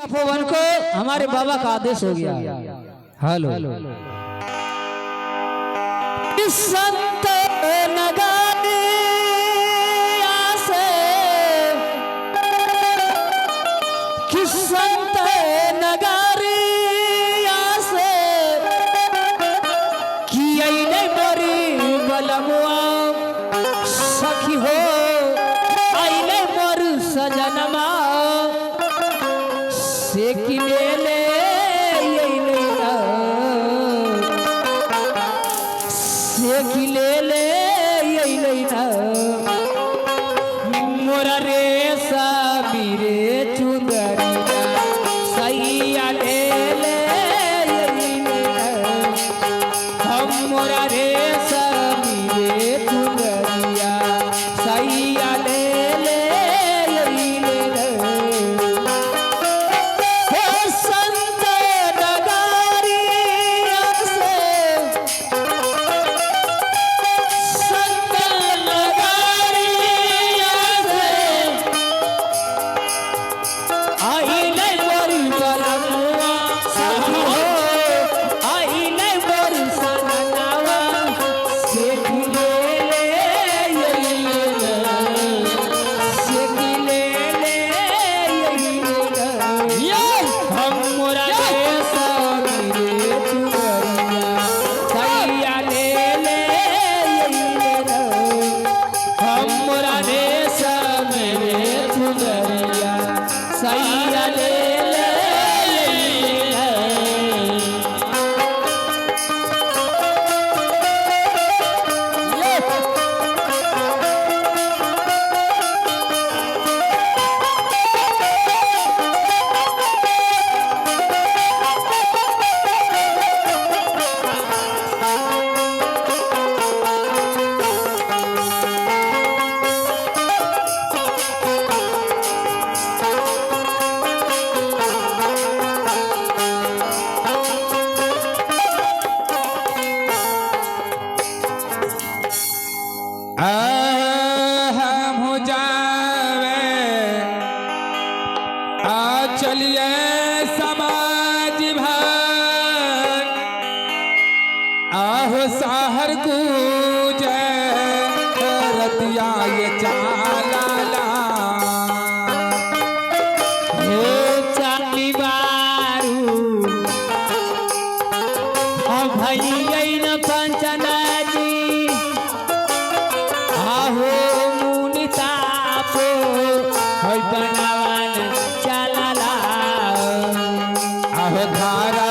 तपोवन को हमारे बाबा का आदेश हो गया। हेलो संत नगरिया से संत नगरिया से कि नहीं बड़ी बलमुआ सखी हो आइले मोर सजनमा से कि ले से कि ले मोरा रे सबीरे चुंदरिया सैया ले हम मोरा रे सबीरे चुंदरिया सैया ले हम हो जावे चलिए समाज भर आहो साहर गूंजे रतिया ये चाला हे चाली बारू भैया न पंचना बनावन चलला आहो धारा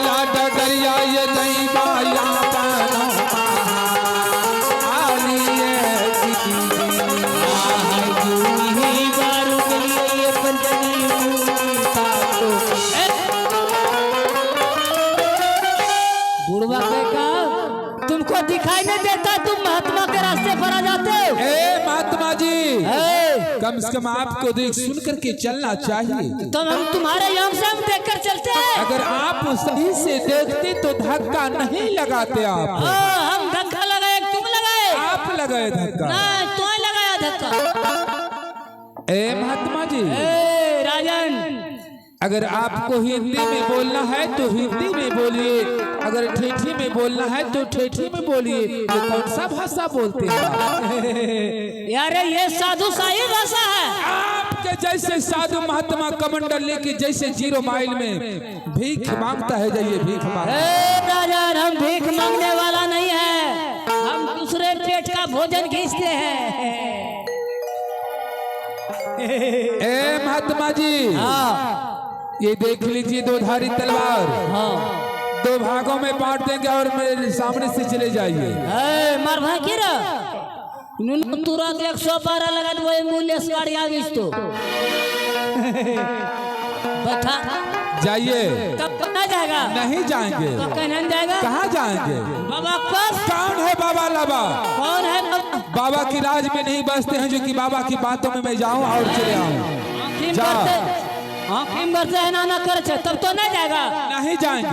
लाड दरिया ये नहीं माया आलिए ही बारू के लिए ये पंचनी बुढ़वा का तुमको दिखाई नहीं देता, तुम महात्मा के रास्ते पर आ जाते हो। महात्मा जी कम से कम आपको देख सुन करके चलना चाहिए। तो हम तुम्हारे यंग संग देख कर चलते हैं। अगर आप सही से देखते तो धक्का नहीं लगाते आप। हम धक्का लगाए तुम लगाए? आप लगाए धक्का। नहीं तो लगाया धक्का। महात्मा जी राजन अगर आपको हिंदी में बोलना है तो हिंदी में बोलिए, अगर ठेठी में बोलना है तो ठेठी में बोलिए। ये कौन सा भाषा बोलते हैं यार? ये साधु शाही भाषा है। आपके जैसे साधु महात्मा कमंडल लेके जैसे 0 माइल में भीख मांगता है, जाइए भीख मांग। राजन हम भीख मांगने वाला नहीं है, हम दूसरे पेट का भोजन खींचते हैं। महात्मा जी ये देख लीजिए 2 धारी तलवार। 2 भागों में बांट देंगे और मेरे सामने से चले जाइए। मार भाई किरा तुरंत 112 लगा दो मूल्य गाड़ी आ गई तो बैठा जाइए। तब कहाँ जाएगा? नहीं जाएंगे। तो कहाँ जाएगा? कहाँ जाएंगे? बाबा कौन है? बाबा लाबा कौन है? बाबा की राज में नहीं बसते हैं जो कि बाबा की बातों में मैं जाऊं और चले आऊं। आँखिम करते है ना करे तब तो नहीं जाएगा। नहीं जाएंगे।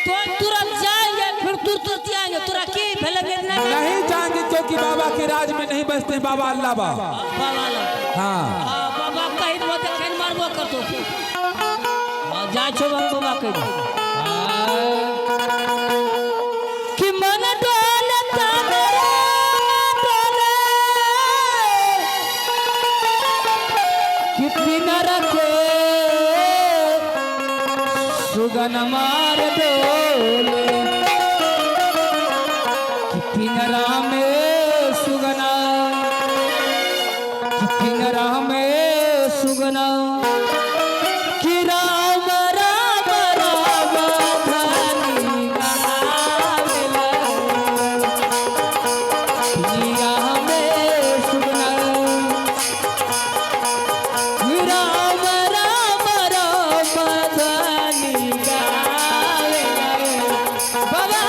तो तुरंत जाएंगे फिर तुरंत आएंगे। तुरा की नहीं नहीं जाएंगे क्योंकि बाबा के राज में नहीं बसते बाबा अल्लाह बा। बाबा ला हाँ बाबा कहीं वो देखे मारबो कर तो जा छो बाबा कहीं कि मन डोलता डोले कि बिना रखे सुगन मार डोले कि पिंगरा में सुगना कि पिंगरा में सुगना कि राम राम राम धनी गावेला पिंगरा में सुगना राम राम राम धनी गावेला बाबा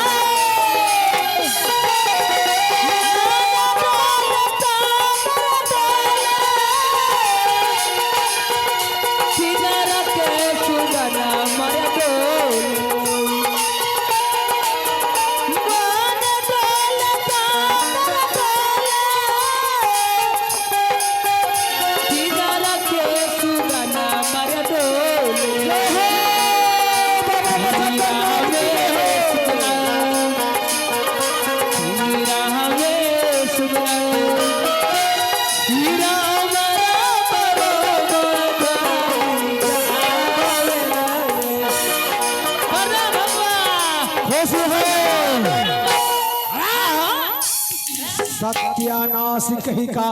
सत्यानाश कहीं का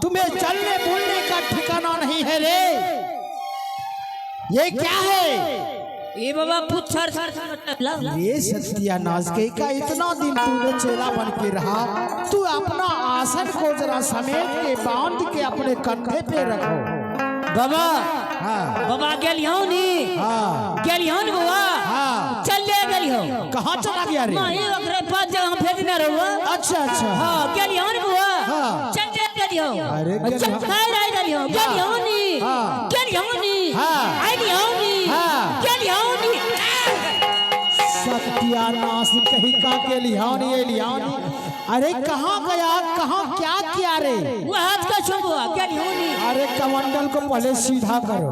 तुम्हें चलने बोलने का ठिकाना नहीं है रे। ये क्या है? ये बाबा पुच्छर ये सत्यानाश कहीं का इतना दिन तूने चेला बन के रहा, तू अपना आसन को जरा समेट के बांध के अपने कंधे पे रखो। बाबा हाँ बाबा गेलियो नी हाँ गेलियो नी बाबा हाँ चल ले गेलियो कहाँ चला गया रे? मां ये ओकरे पास जगह भेजने रहो। अच्छा अच्छा हां गेलियो नी बाबा हाँ। चल ले गेलियो अरे चल खाई रह गेलियो गेलियो नी हाँ। गेलियो नी हाँ। आइलियो नी हाँ। गेलियो नी सत्यानाश कहीं का के लिहानी ये लिहानी। अरे कहाँ गया, कहाँ क्या किया रे? वो हाथ का छुआ गेलियो नी। अरे कमंडल को पहले सीधा करो।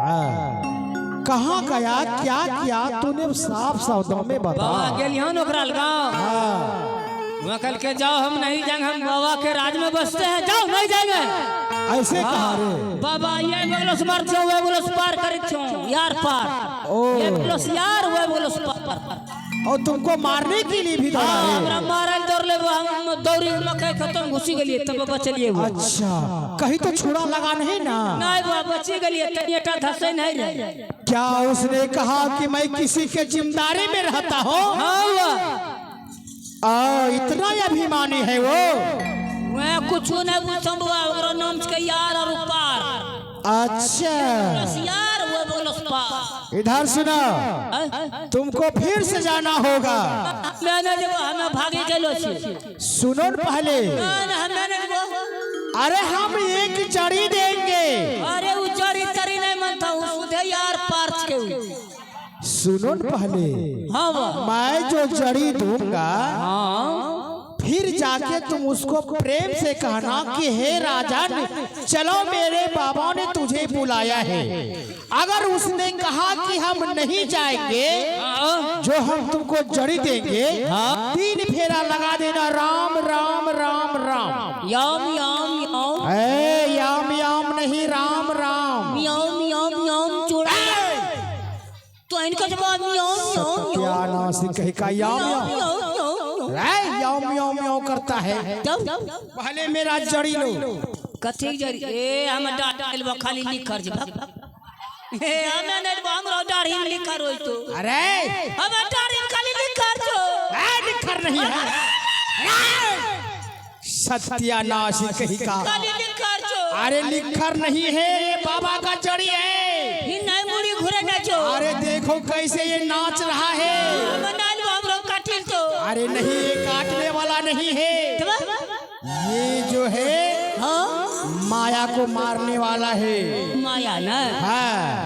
हाँ कहाँ गया, क्या किया तूने साफ शब्दों में बता। बाबा गेलियो नी ओकरा लगाओ। हाँ वो कल के जाओ हम नहीं जाएंगे, हम बाबा के राज में बसते हैं, जाओ नहीं जाएंगे। ऐसे कहा रे? बाबा ये बगलोस मार छो वे बगलोस पार करित छो यार पार ओ। ये बगलोस यार वे बगलोस पार और तुमको मारने के लिए भी दौड़ा रे? हमरा मारल दौड़ ले हम दौड़ी मकई खत्म घुसी गेलिए तब बचलिए वो। अच्छा कहीं तो छुरा लगा नहीं ना? नहीं बाबा बची गेलिए तनिएटा धसे नहीं रे। क्या उसने कहा कि मैं किसी के जिम्मेदारी में रहता हूँ? हां इतना अभिमानी है वो? मैं कुछ नहीं पूछम बाबा ओकरा नाम के यार और पार। अच्छा यार वो बगलोस पार। इधर सुनो, तुमको फिर से जाना होगा। मैंने जब हमें भागे चलो छी सुनो न पहले। मैंने अरे हम एक जड़ी देंगे। अरे वो जड़ी तरी नहीं मनता उधे यार पार के। सुनो न पहले। हाँ बाबा मैं जो जड़ी दूंगा हाँ फिर जाके तुम उसको प्रेम से कहना कि हे राजन चलो मेरे बाबा ने तुझे बुलाया है। अगर उसने कहा कि हम नहीं जाएंगे, जो हम तुमको जड़ी देंगे 3 फेरा लगा देना राम राम राम राम। याम याम याम याम याम नहीं राम राम। याम याम याम चोड़ा तो इनका जवाब याम याम सत्यानाश कहीं का याम याम याम याम याम करता है। पहले मेरा जड़ी लो। कथी जड़ी ए हम डाल बा खाली लिखर जे ए हमें नहीं बांगरो दाढ़ी में लिखर होई तो। अरे हम दाढ़ी में खाली लिखर जो लिखर नहीं है। सत्यानाश कहीं का खाली लिखर जो। अरे लिखर नहीं है, ये बाबा का जड़ी है। ही नहीं मुड़ी घुरे ना जो। अरे देखो कैसे ये नाच रहा है। हम नहीं बांगरो काटिल तो। अरे नहीं ये काटने वाला नहीं है, ये जो है हाँ माया को मारने वाला है। माया ना हाँ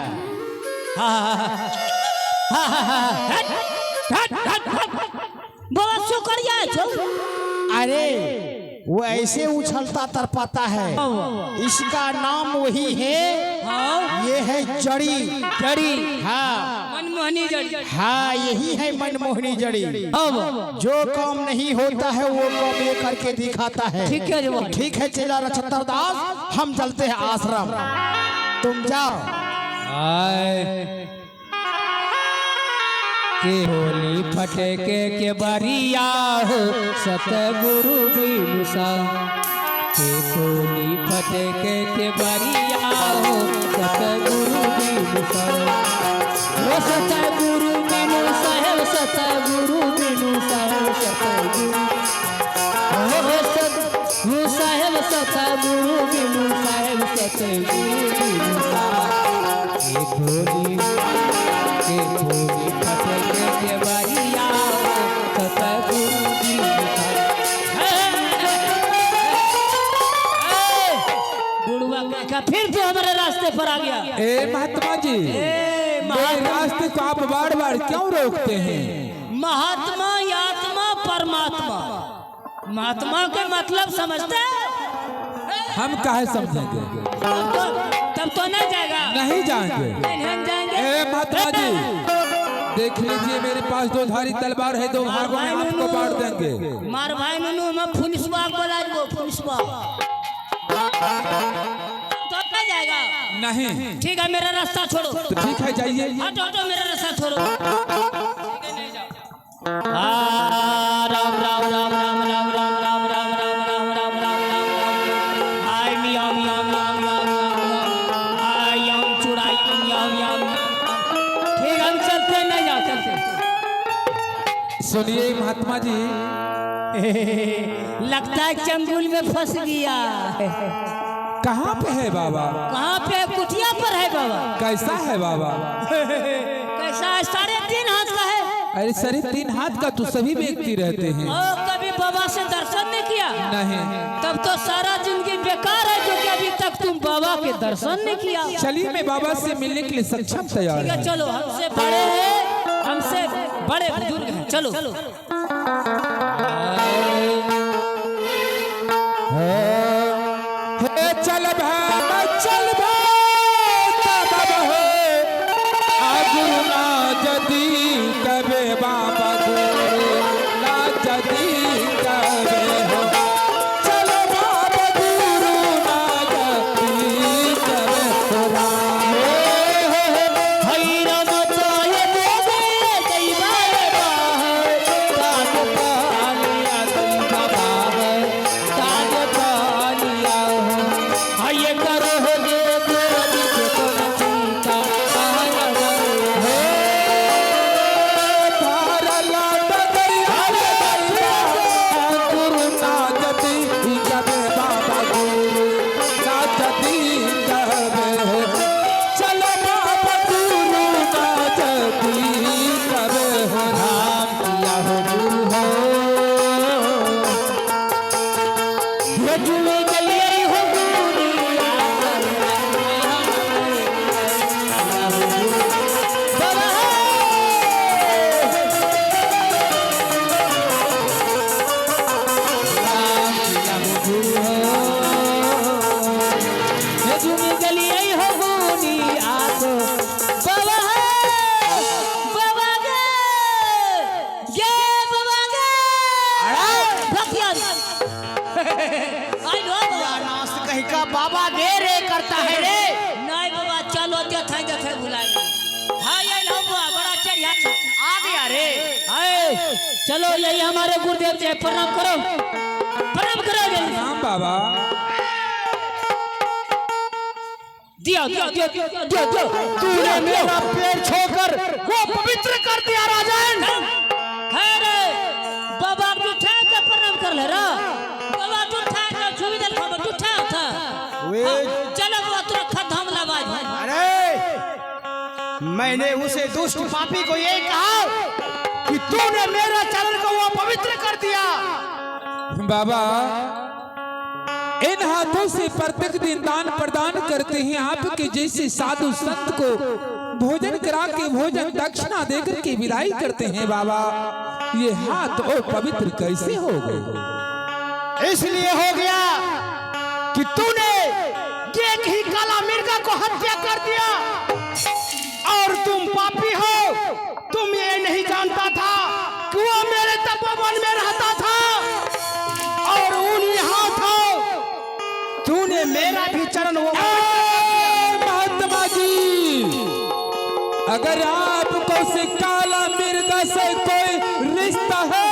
शुक्रिया है चल। अरे वो ऐसे उछलता तरपाता है, इसका नाम वही है। हाँ ये है जड़ी। जड़ी, हाँ मनमोहनी जड़ी। हाँ यही है मनमोहनी जड़ी। अब जो काम नहीं होता है वो काम ये करके दिखाता है। ठीक है जवान। ठीक है चेला नक्षत्र दास, हम चलते हैं आश्रम, तुम जाओ। के होली फटके के बरिया हो सतगुरु बिनुसा, के होली फटके के बरिया हो सतगुरु बिनुसा, वो सतगुरु बिनुसा है, सतगुरु बिनुसा है, सतगुरु वो साहेब सतगुरु बिनुसा है, सतगुरु बिनुसा। एक होली फटके के बरिया सतगुरु बुढ़वा का फिर तो हमारे रास्ते पर आ गया। ए महात्मा जी, मेरे रास्ते को आप बार बार क्यों रोकते हैं? महात्मा आत्मा परमात्मा, महात्मा का मतलब समझते हैं? हम काहे समझेंगे? तब तो नहीं जाएगा। नहीं जाएंगे। नहीं जाएंगे। ए महात्मा जी, देख लीजिए मेरे पास दो धारी तलवार है, दो भागों में आपको बांट देंगे। मार भाई ननू मैं फुनिसवा बोला दो, फुनिसवा तो नहीं जाएगा। नहीं। ठीक है मेरा रास्ता छोड़ो। तो ठीक है जाइए। हटो हटो मेरा रास्ता छोड़ो। राम राम राम राम राम राम राम राम राम राम राम राम राम हाय मियां मियां मियां मियां हाय यम चुड़ाई यम यम। ठीक हम चलते नहीं जा चलते। सुनिए महात्मा जी, लगता है चंगुल में फंस गया। कहाँ पे है बाबा? कहाँ पे? कुटिया पर है बाबा। कैसा है बाबा? कैसा है? 3.5 हाथ का है। अरे साढ़े 3 हाथ का तो सभी व्यक्ति रहते हैं। कभी बाबा से दर्शन नहीं किया? नहीं। तब तो सारा जिंदगी बेकार है, क्योंकि अभी तक तुम बाबा के दर्शन नहीं किया। चलिए मैं बाबा से मिलने के लिए सक्षम तैयार ठीक है हूँ। चलो, हमसे बड़े हैं, हमसे बड़े बुजुर्ग हैं, चलो चलो। चल चल गुरु ना जदी कबे बाबा गुरु ना जदी कबे हो, चल बाबा गुरु ना जदी कबे हो राम। हई राम चाहे देवे कई बार बाहर, ताज पालिया कई बाहर, ताज पालिया हो। हई करो हो जे गोदी के तो का बाबा दे रे करता है रे। नहीं बाबा चलो देखे देखे भुला गए। हाँ ये लो बुआ बड़ा चढ़िया आ गया रे। हाय चलो यही हमारे गुरुदेव जी, प्रणाम करो प्रणाम करो जल्दी। राम बाबा दिया दिया दिया दिया दिया दिया। तूने मेरा पैर छोकर वो पवित्र कर दिया राजन। अरे बाबा तू ठाक के प्रणाम कर ले रा। बाबा तू ठाक के छुई दे बाबा तू ठाक था। चलो बाबा तू रखा धाम लबाज। अरे मैंने उसे दुष्ट पापी को ये कहा कि तूने मेरा चरण को वो पवित्र कर दिया। बाबा इन हाथों से प्रत्येक दिन दान प्रदान करते हैं, आपके जैसे साधु संत को भोजन करा के भोजन दक्षिणा देकर के विदाई करते हैं। बाबा ये हाथ और पवित्र कैसे हो गए? इसलिए हो गया कि तूने एक ही काला मिर्गा को हत्या कर दिया और तुम पापी हो। तुम ये नहीं जानता था कि वो मेरे तपोवन में रहता था और उन यहाँ था। तूने मेरा भी चरण वो महात्मा जी, अगर आपको से काला मिर्गा से कोई रिश्ता है,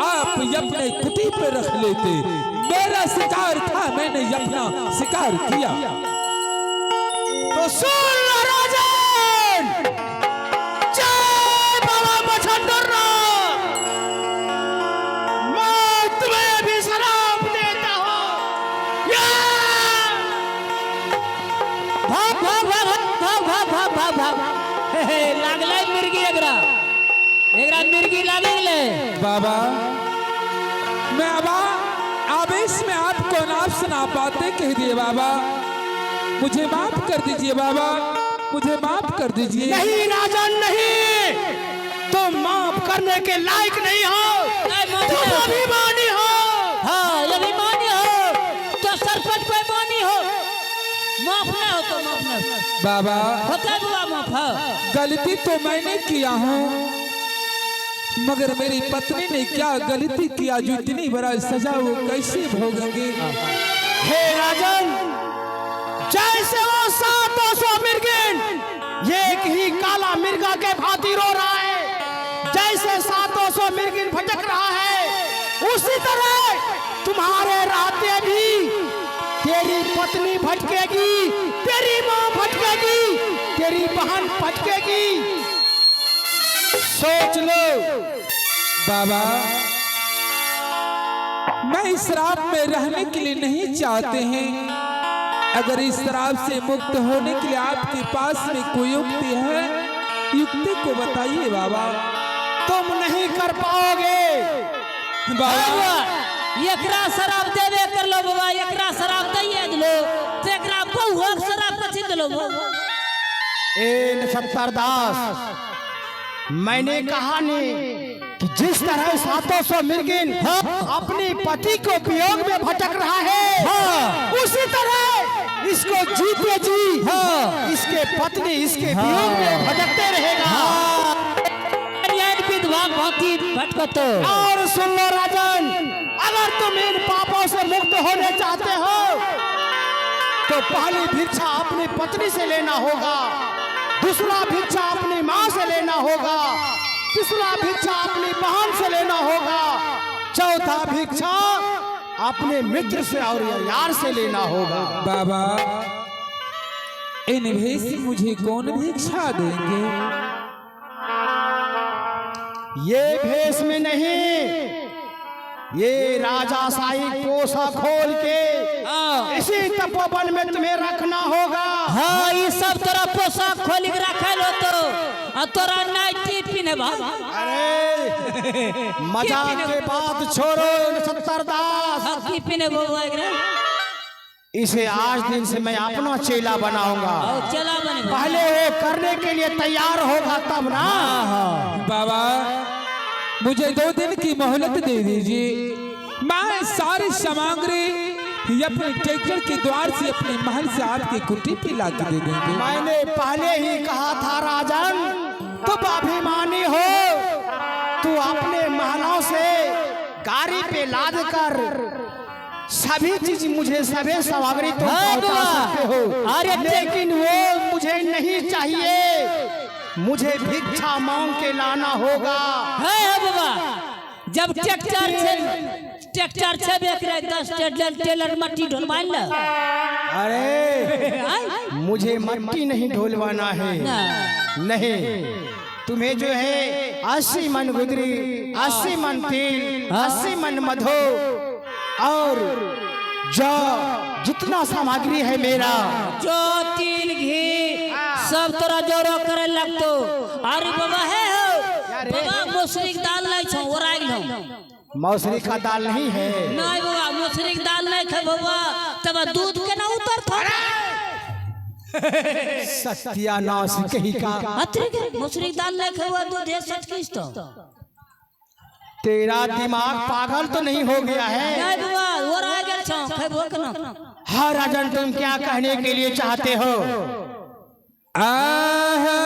आप अपने कुटी पे रख लेते। मेरा शिकार था, मैंने अपना शिकार किया। तो सुन लो राजन, जय बाबा मच्छंदरनाथ। मैं तुम्हें भी शराब देता हूँ। भाग भाग भाग भाग भाग भाग भाग भाग। लागले मिर्गी एकरा मिर्गी लागले। बाबा, मैं अब आवेश में आपको नाप सुना पाते कह दिए। बाबा मुझे माफ कर दीजिए। बाबा मुझे माफ कर दीजिए। नहीं राजन नहीं, तुम माफ करने के लायक नहीं हो। तुम अभिमानी हो। हाँ अभिमानी हो तो सरपंच पे मानी हो। माफ ना हो तो माफ ना हो। बाबा होता है बुआ माफ हो। गलती तो मैंने किया हूँ, मगर मेरी पत्नी ने क्या गलती किया जो इतनी बड़ा सजा वो कैसे भोगेंगे? हे राजन, जैसे वो 700 मिर्गिन एक ही काला मिर्गा के भांति रो रहा है, जैसे 700 मिर्गिन भटक रहा है, उसी तरह तुम्हारे रहते भी तेरी पत्नी भटकेगी, तेरी माँ भटकेगी, तेरी बहन भटकेगी। सोच लो। बाबा मैं इस श्राप में रहने के लिए नहीं चाहते हैं। अगर इस श्राप से मुक्त होने के लिए आपके पास में कोई युक्ति है, युक्ति को बताइए बाबा। तुम नहीं कर पाओगे। बाबा एकरा शराब देवे कर लो बाबा। एकरा शराब दइए दलो तो एकरा बहु शराब पछी दलो। ए नक्षत्र दास, मैंने कहा नहीं कि जिस तरह 700 मिर्गिन अपनी पति को वियोग में भटक रहा है, उसी तरह इसको जीते जी इसके पत्नी इसके वियोग में भटकते रहेगा। विधवा भांति भटकतो। और सुन लो राजन, अगर तुम इन पापों से मुक्त होने चाहते हो तो पहली भिक्षा अपनी पत्नी से लेना होगा, दूसरा भिक्षा अपनी माँ से लेना होगा, तीसरा भिक्षा अपनी बहन से लेना होगा, चौथा भिक्षा अपने मित्र से और यार से लेना होगा। बाबा इन भेष मुझे कौन भिक्षा देंगे? ये भेष में नहीं, ये राजाशाही कोसा खोल के इसी तपोवन में तुम्हें रखना होगा। हाँ ये सब तोरा पोशाक खोल के रखल हो तो तोरा नाइटी पिने बाबा। अरे मजाक के बात छोड़ो नक्षत्र दास। हाँ की पिने बाबा एकरा? इसे आज दिन से मैं अपना चेला बनाऊंगा। और चला बने बाबा। पहले वो करने के लिए तैयार होगा तब ना। बाबा मुझे 2 दिन की मोहलत दे दीजिए। मैं सारी सामग्री अपने ट्रैक्टर के द्वार से अपने महल से आपके कुटी पे ला के दे देंगे। मैंने पहले ही कहा था राजन, तुम अभिमानी हो, तू अपने महलों से गाड़ी पे लाद कर सभी चीज मुझे सभी सामग्री तुम पहुंचा सकते हो। अरे लेकिन वो मुझे नहीं चाहिए, मुझे भिक्षा मांग के लाना होगा। है बाबा जब ट्रैक्टर से बेकरे 10 टेलर मट्टी ढोलवाल ल। अरे मुझे मट्टी नहीं ढोलवाना है, नहीं, तुम्हें जो है 80 मन गुदरी, 80 मन तिल, 80 मन मधु और जो जितना सामग्री है मेरा, जो तिल घी सब तोरा जोरो करे लगतो। अरे बाबा है हो बाबा मसूरी की दाल नहीं छो ओराइल हो। मौसरी का दाल नहीं है। नहीं बाबा मसूरी की दाल नहीं खे बाबा, तब दूध के ना उतर था। सत्यानाश कही का। अतरे के मसूरी की दाल नहीं खे दूध है सच किस तो। तेरा दिमाग पागल तो नहीं हो गया है? नहीं बुआ वो रह गया छौ खैबो के ना। हाँ राजन, तुम क्या कहने के लिए चाहते हो? आहा